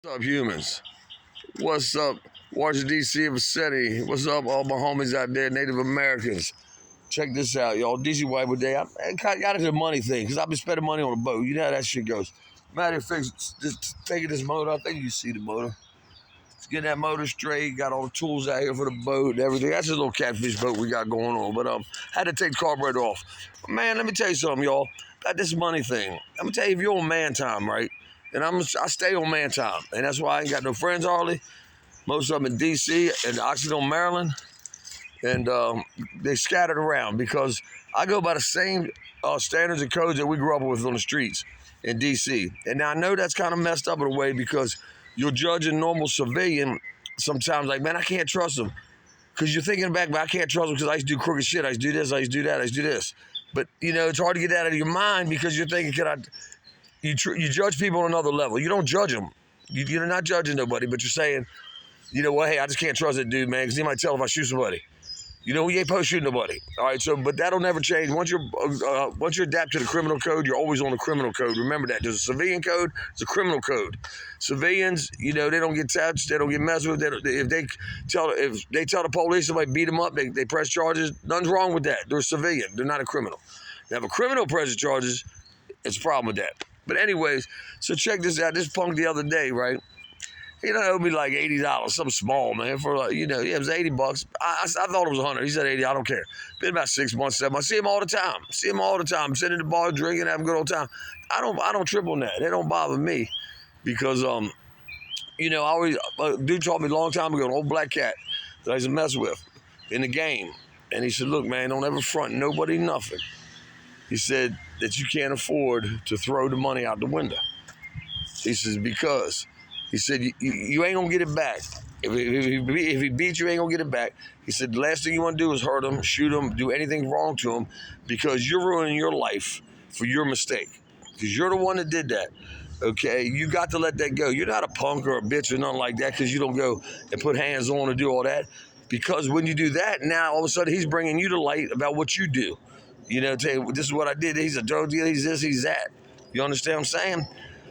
What's up, humans? What's up, Washington, D.C. and vicinity? What's up, all my homies out there, Native Americans? Check this out, y'all. DC Wiper Day. I got into the money thing because I've been spending money on a boat. You know how that shit goes. Matter of fact, just taking this motor. I think you see the motor. Just getting that motor straight. Got all the tools out here for the boat and everything. That's just a little catfish boat we got going on. But had to take the carburetor off. But man, let me tell you something, y'all. About this money thing. Let me tell you, if you're on man time, right? And I stay on man time. And that's why I ain't got no friends hardly. Most of them in D.C. and Oxnard, Maryland. And they scattered around because I go by the same standards and codes that we grew up with on the streets in D.C. And now I know that's kind of messed up in a way because you'll judge a normal civilian sometimes like, man, I can't trust him. Because you're thinking back, but I can't trust him because I used to do crooked shit. I used to do this, I used to do that, I used to do this. But, you know, it's hard to get that out of your mind because you're thinking, you judge people on another level. You don't judge them. You're not judging nobody, but you're saying, you know what, hey, I just can't trust that dude, man, because he might tell if I shoot somebody. You know, we ain't supposed to shoot nobody. All right, so, but that'll never change. Once you adapt to the criminal code, you're always on the criminal code. Remember that. There's a civilian code, there's a criminal code. Civilians, you know, they don't get touched, they don't get messed with. If they tell the police somebody beat them up, they press charges. Nothing's wrong with that. They're a civilian. They're not a criminal. Now, if a criminal presses charges, it's a problem with that. But anyways, so check this out. This punk the other day, right? He done owed me like $80, something small, man, for like, you know, yeah, it was $80. I thought it was 100. He said 80, I don't care. Been about 6 months, 7 months. I see him all the time. I'm sitting in the bar drinking, having a good old time. I don't trip on that. It don't bother me because, you know, a dude taught me a long time ago, an old black cat that I used to mess with in the game. And he said, look, man, don't ever front nobody nothing. He said that you can't afford to throw the money out the window. He says, because... He said, you ain't going to get it back. If he beats you, ain't going to get it back. He said, the last thing you want to do is hurt him, shoot him, do anything wrong to him because you're ruining your life for your mistake. Because you're the one that did that, okay? You got to let that go. You're not a punk or a bitch or nothing like that because you don't go and put hands on and do all that. Because when you do that, now all of a sudden he's bringing you to light about what you do. You know, tell you, this is what I did. He's a drug dealer. He's this, he's that. You understand what I'm saying?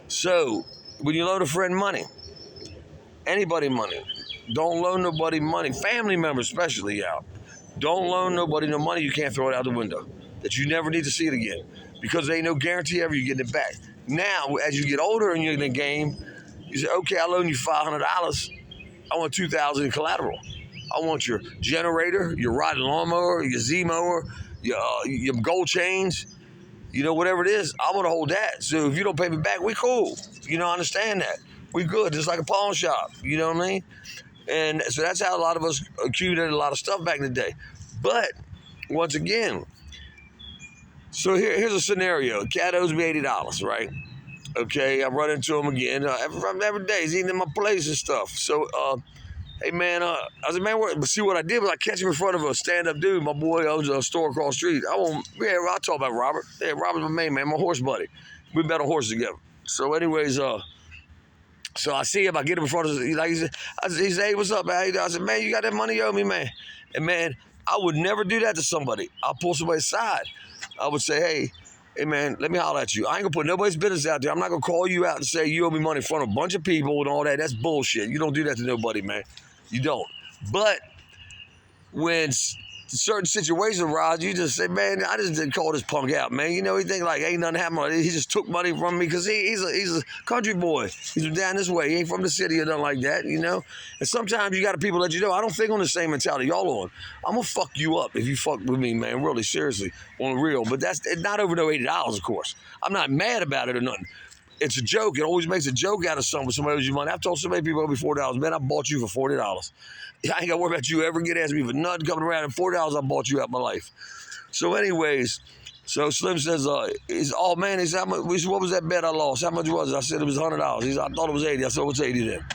So... when you loan a friend money, anybody money, don't loan nobody money, family members especially out. Don't loan nobody no money you can't throw it out the window, that you never need to see it again, because there ain't no guarantee ever you getting it back. Now, as you get older and you're in the game, you say, okay, I loan you $500. I want $2,000 in collateral. I want your generator, your riding lawnmower, your Z-mower, your gold chains. You know, whatever it is, I want to hold that. So if you don't pay me back, we cool. You know, I understand that. We good, just like a pawn shop. You know what I mean? And so that's how a lot of us accumulated a lot of stuff back in the day. But, once again, so here's a scenario. A cat owes me $80, right? Okay, I run into him again. Every day, he's eating in my place and stuff. So, hey, man, I said, man, see what I did was I catch him in front of a stand-up dude. My boy owns a store across the street. I'll talk about Robert. Yeah, Robert's my main man, my horse buddy. We bet on horses together. So anyways, so I see him. I get him in front of him. Like he said, hey, what's up, man? I said, man, you got that money you owe me, man? And, man, I would never do that to somebody. I'll pull somebody aside. I would say, hey, man, let me holler at you. I ain't going to put nobody's business out there. I'm not going to call you out and say you owe me money in front of a bunch of people and all that. That's bullshit. You don't do that to nobody, man. You don't. But when certain situations arise, you just say, man, I just didn't call this punk out, man. You know, he think like ain't nothing happening. He just took money from me because he's a country boy. He's down this way. He ain't from the city or nothing like that, you know. And sometimes you got people let you know, I don't think on the same mentality y'all on. I'm going to fuck you up if you fuck with me, man, really, seriously, on the real. But that's not over no $80, of course. I'm not mad about it or nothing. It's a joke. It always makes a joke out of something when somebody owes you money. I've told so many people over $40, man, I bought you for $40. I ain't got to worry about you ever get asked me for nothing coming around. And $40, I bought you out my life. So anyways, so Slim says, oh, man, he said, what was that bet I lost? How much was it? I said it was $100. He said, I thought it was 80. I said, what's 80 then?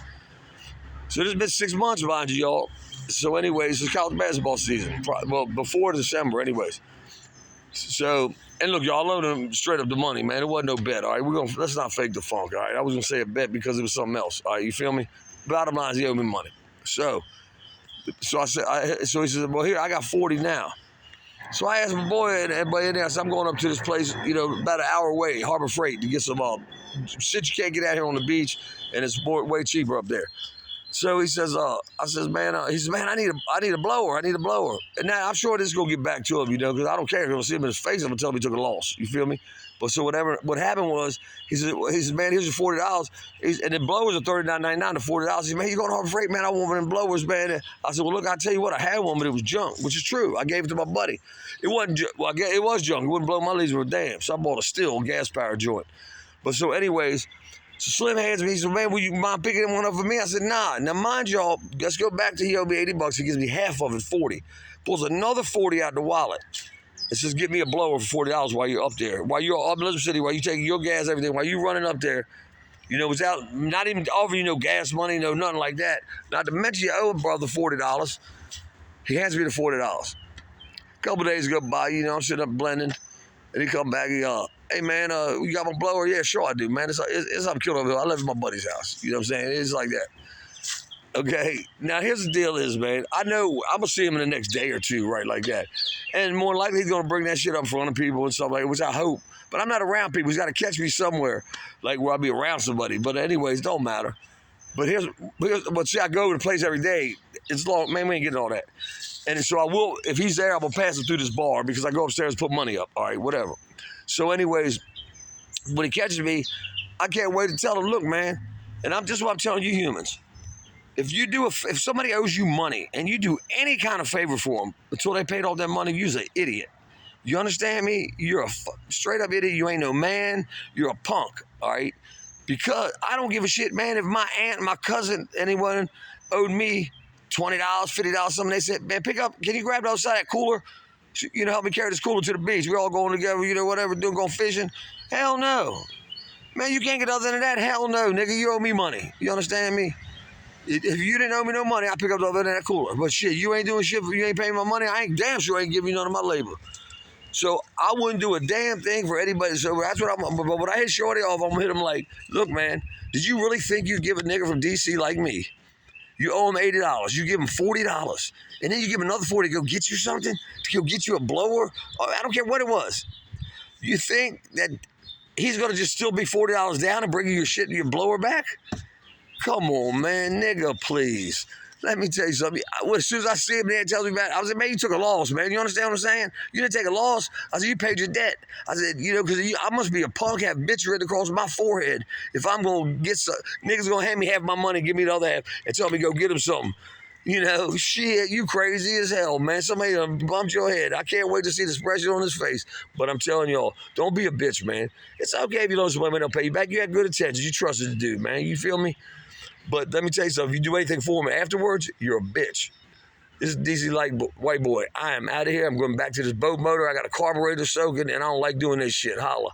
So this has been 6 months, mind you, y'all. So anyways, it's college basketball season. Well, before December, anyways. So, and look, y'all loaned him straight up the money, man. It wasn't no bet, all right? Let's not fake the funk, all right? I was going to say a bet because it was something else, all right? You feel me? Bottom line is he owed me money. So he said, well, here, I got 40 now. So I asked my boy and everybody in there, I said, I'm going up to this place, about an hour away, Harbor Freight, to get some shit you can't get out here on the beach, and it's way cheaper up there. So he says, I says, man, I need a blower. I need a blower. And now I'm sure this is going to get back to him, because I don't care. I'm going to see him in his face. I'm going to tell him he took a loss. You feel me? But so what happened was, he said, man, here's your $40. And the blowers are $39.99 to $40. He said, man, you going to Harbor Freight, man, I want one of them blowers, man. And I said, well, look, I'll tell you what, I had one, but it was junk, which is true. I gave it to my buddy. It wasn't, well, it was junk. It wouldn't blow my leads with a damn. So I bought a Stihl gas-powered joint. But so anyways, so Slim hands me, he said, man, would you mind picking one up for me? I said, nah. Now, mind y'all, let's go back to he owed me $80. He gives me half of it, $40. Pulls another $40 out the wallet. It says, get me a blower for $40 while you're up there. While you're up in Elizabeth City, while you taking your gas, everything, while you running up there, without not even offering you no gas money, no nothing like that. Not to mention you owe a brother $40. He hands me the $40. A couple days go by, I'm sitting up blending. And he come back, hey man, you got my blower? Yeah, sure I do, man. It's up Killerville. I live at my buddy's house. You know what I'm saying? It's like that. Okay, now here's the deal is, man, I know I'm going to see him in the next day or two, right, like that. And more likely he's going to bring that shit up in front of people and stuff like that, which I hope. But I'm not around people. He's got to catch me somewhere, like where I'll be around somebody. But anyways, don't matter. But see, I go to the place every day. It's long, man, we ain't getting all that. And so I will, if he's there, I'm going to pass him through this bar because I go upstairs and put money up. All right, whatever. So anyways, when he catches me, I can't wait to tell him, look, man, and I'm just what I'm telling you humans. If somebody owes you money and you do any kind of favor for them until they paid all that money, you're an idiot. You understand me? You're a straight up idiot. You ain't no man. You're a punk, all right? Because I don't give a shit, man. If my aunt, my cousin, anyone owed me $20, $50, something, they said, man, can you grab the outside that cooler? Help me carry this cooler to the beach. We're all going together, whatever, going fishing. Hell no. Man, you can't get other than that. Hell no, nigga. You owe me money. You understand me? If you didn't owe me no money, I'd pick up the other than that cooler. But shit, you ain't doing shit. You ain't paying my money. I ain't damn sure ain't giving you none of my labor. So I wouldn't do a damn thing for anybody. So that's what but when I hit Shorty off, I'm gonna hit him like, look, man, did you really think you'd give a nigga from DC like me? You owe him $80. You give him $40. And then you give him another $40 to go get you something? To go get you a blower? I don't care what it was. You think that he's going to just still be $40 down and bring you your shit and your blower back? Come on, man. Nigga, please. Let me tell you something. As soon as I see him there, he tells me about it. I was like, man, you took a loss, man. You understand what I'm saying? You didn't take a loss. I said, you paid your debt. I said, because I must be a punk, have bitch written across my forehead. If I'm going to get some, niggas going to hand me half my money, give me the other half, and tell me go get him something. Shit, you crazy as hell, man. Somebody bumped your head. I can't wait to see the expression on his face. But I'm telling y'all, don't be a bitch, man. It's okay if you don't women don't pay you back. You had good intentions. You trusted the dude, man. You feel me? But let me tell you something. If you do anything for him afterwards, you're a bitch. This is DC Light White Boy. I am out of here. I'm going back to this boat motor. I got a carburetor soaking, and I don't like doing this shit. Holla.